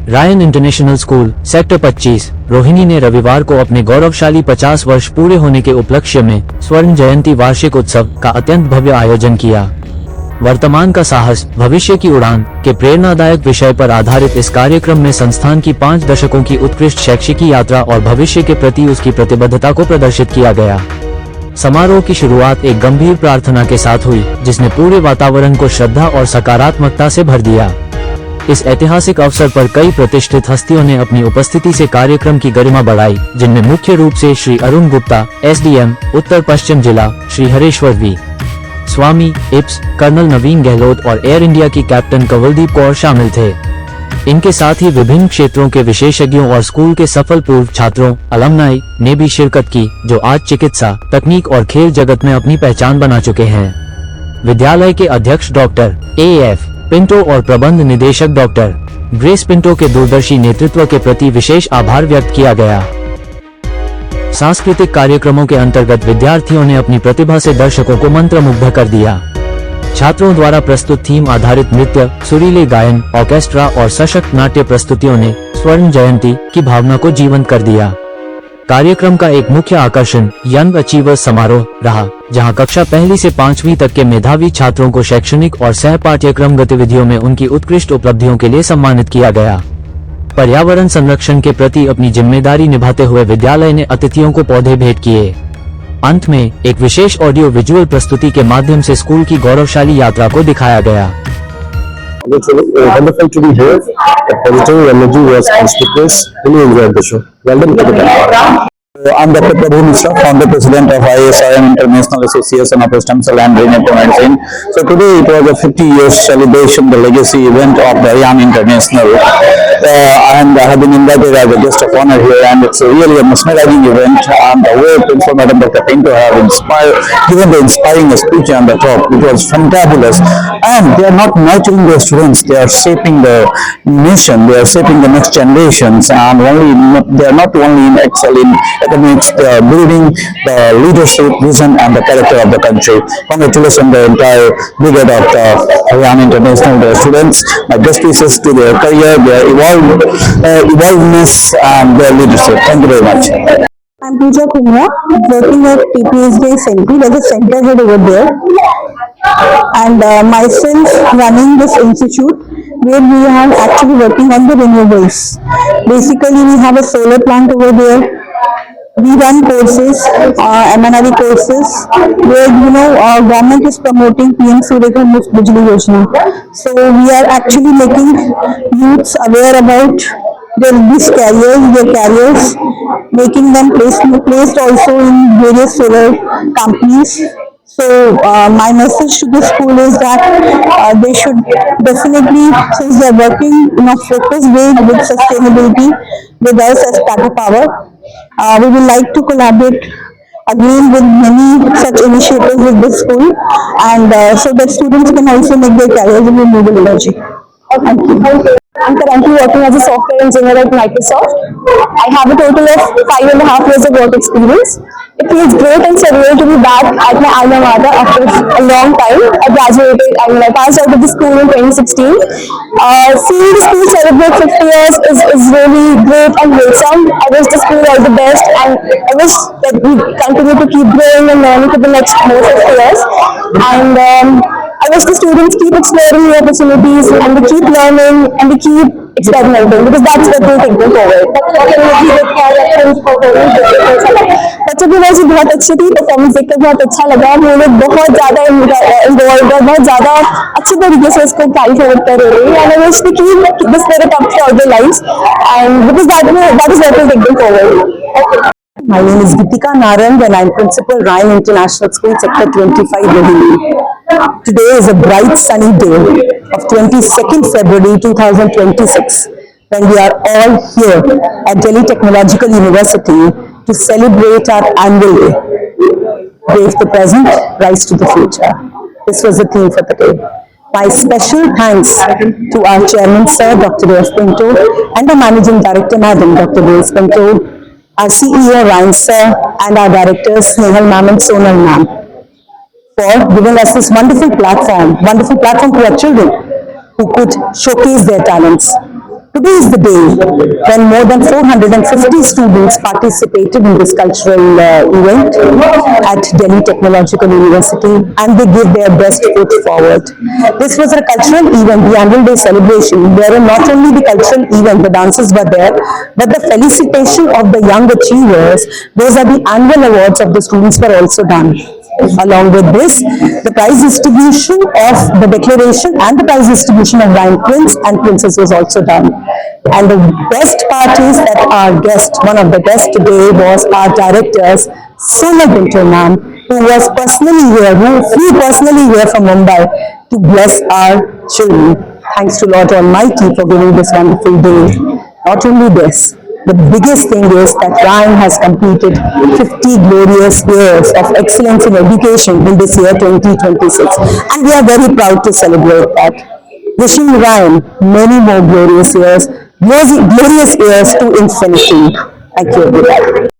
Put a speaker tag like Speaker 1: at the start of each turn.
Speaker 1: Ryan international school sector 25 Rohini ने रविवार को अपने गौरवशाली 50 वर्ष पूरे होने के उपलक्ष्य में स्वर्ण जयंती वार्षिक उत्सव का अत्यंत भव्य आयोजन किया। वर्तमान का साहस भविष्य की उड़ान के प्रेरणादायक विषय पर आधारित इस कार्यक्रम में संस्थान की 5 दशकों की उत्कृष्ट शैक्षिक यात्रा और भविष्य के प्रति उसकी प्रतिबद्धता को प्रदर्शित किया गया। समारोह की शुरुआत एक गंभीर प्रार्थना के साथ हुई, जिसने पूरे वातावरण को श्रद्धा और सकारात्मकता से भर दिया। इस ऐतिहासिक अवसर पर कई प्रतिष्ठित हस्तियों ने अपनी उपस्थिति से कार्यक्रम की गरिमा बढ़ाई, जिनमें मुख्य रूप से श्री अरुण गुप्ता, एसडीएम, उत्तर पश्चिम जिला, श्री हरेश्वर वी स्वामी, इप्स, कर्नल नवीन गहलोत और एयर इंडिया की कैप्टन कंवलदीप कौर शामिल थे। इनके साथ ही विभिन्न क्षेत्रों के विशेषज्ञों और स्कूल के सफल पूर्व छात्रों, अलमनाई ने भी शिरकत की, जो आज चिकित्सा, तकनीक और खेल जगत में अपनी पहचान बना चुके हैं। विद्यालय के अध्यक्ष डॉक्टर AF पिंटो और प्रबंध निदेशक डॉक्टर ग्रेस पिंटो के दूरदर्शी नेतृत्व के प्रति विशेष आभार व्यक्त किया गया। सांस्कृतिक कार्यक्रमों के अंतर्गत विद्यार्थियों ने अपनी प्रतिभा से दर्शकों को मंत्रमुग्ध कर दिया। छात्रों द्वारा प्रस्तुत थीम आधारित नृत्य, सुरीले गायन, ऑर्केस्ट्रा और सशक्त नाट्य प्रस्तुतियों ने स्वर्ण जयंती की भावना को जीवंत कर दिया। कार्यक्रम का एक मुख्य आकर्षण यंग अचीवर्स समारोह रहा, जहां कक्षा 1 से 5वीं तक के मेधावी छात्रों को शैक्षणिक और सह पाठ्यक्रम गतिविधियों में उनकी उत्कृष्ट उपलब्धियों के लिए सम्मानित किया गया। पर्यावरण संरक्षण के प्रति अपनी जिम्मेदारी निभाते हुए विद्यालय ने अतिथियों को पौधे भेंट किए। अंत में एक विशेष ऑडियो विजुअल प्रस्तुति के माध्यम से स्कूल की गौरवशाली यात्रा को दिखाया गया।
Speaker 2: It's wonderful to be here. The positive energy was conspicuous. Really enjoyed the show. Well done. I'm Dr. Prabhu Mishra, founder president of ISIM International Association of Stem Cell and Regenerative Medicine. So today it was a 50 years celebration, the legacy event of the ISIM International, and I have been invited as a guest of honor here, and it's really a mesmerizing event. And the way Principal Madam Dr. Pinto have given the inspiring speech on the top, it was fantabulous. And they are not nurturing their students; they are shaping the nation. They are shaping the next generations, and they are not only in excelling academics, they are building the leadership, vision, and the character of the country. Congratulations the entire brigade of the ISIM International students. My best wishes to their career, their evolvedness, and their leadership. Thank you very much.
Speaker 3: I'm Pooja Kumra, working at TPSJ Center. There's a center head over there, and myself running this institute, where we are actually working on the renewables. Basically, we have a solar plant over there. We run courses, MNRE courses, where government is promoting PM Surya Ghar Muft Bijli Yojana. So we are actually making youths aware about these careers, making them placed also in various solar companies. So my message to the school is that they should definitely, since they are working in a focused way with sustainability with us as Tata Power, we would like to collaborate again with many such initiatives with the school, and so that students can also make their careers in renewable energy. Thank you. I'm currently working as a software engineer at Microsoft. I have a total of 5.5 years of work experience. It feels great and surreal to be back at my alma mater after a long time. I passed out of the school in 2016. Seeing the school celebrate 50 years is really great and wholesome. I wish the school all the best, and I wish that we continue to keep growing and learning for the next more 50 years. And I wish the students keep exploring new opportunities, and they keep learning, and they keep experimenting, because that's what will take them forward. बच्चों की वजह से बहुत अच्छी थी, performance देखकर बहुत अच्छा लगा। वो लोग बहुत ज्यादा इन्वॉल्व और बहुत ज्यादा अच्छी तरीके से इसको कैरी फॉरवर्ड कर रहे हैं, and I wish they keep the spirit up throughout their lives, and because that is what will take them forward.
Speaker 4: My name is Geetika Narang, and I'm Principal Ryan International School, Sector 25, Rohini. Today is a bright sunny day of 22nd February 2026, when we are all here at Delhi Technological University to celebrate our annual day. Brave the present, rise to the future. This was the theme for the day. My special thanks to our Chairman Sir, Dr. A.F. Pinto, and our Managing Director, Madam Dr. Grace Pinto, our CEO Ryan Sir, and our Directors Snehal Ma'am and Sonal Ma'am, for giving us this wonderful platform to our children who could showcase their talents. Today is the day when more than 450 students participated in this cultural event at Delhi Technological University, and they gave their best foot forward. This was a cultural event, the annual day celebration, wherein not only the cultural event, the dances were there, but the felicitation of the young achievers, those are the annual awards of the students, were also done. Along with this, the prize distribution of the declaration and the prize distribution of Rhyme Prince and Princess was also done. And the best part is that our guest, one of the guests today, was our directors, Sonal Pinto ma'am, who was personally here, who flew personally here from Mumbai to bless our children. Thanks to Lord Almighty for giving this wonderful day. Not only this, the biggest thing is that Ryan has completed 50 glorious years of excellence in education in this year 2026, and we are very proud to celebrate that. Wishing Ryan many more glorious years to infinity. Thank you, everybody.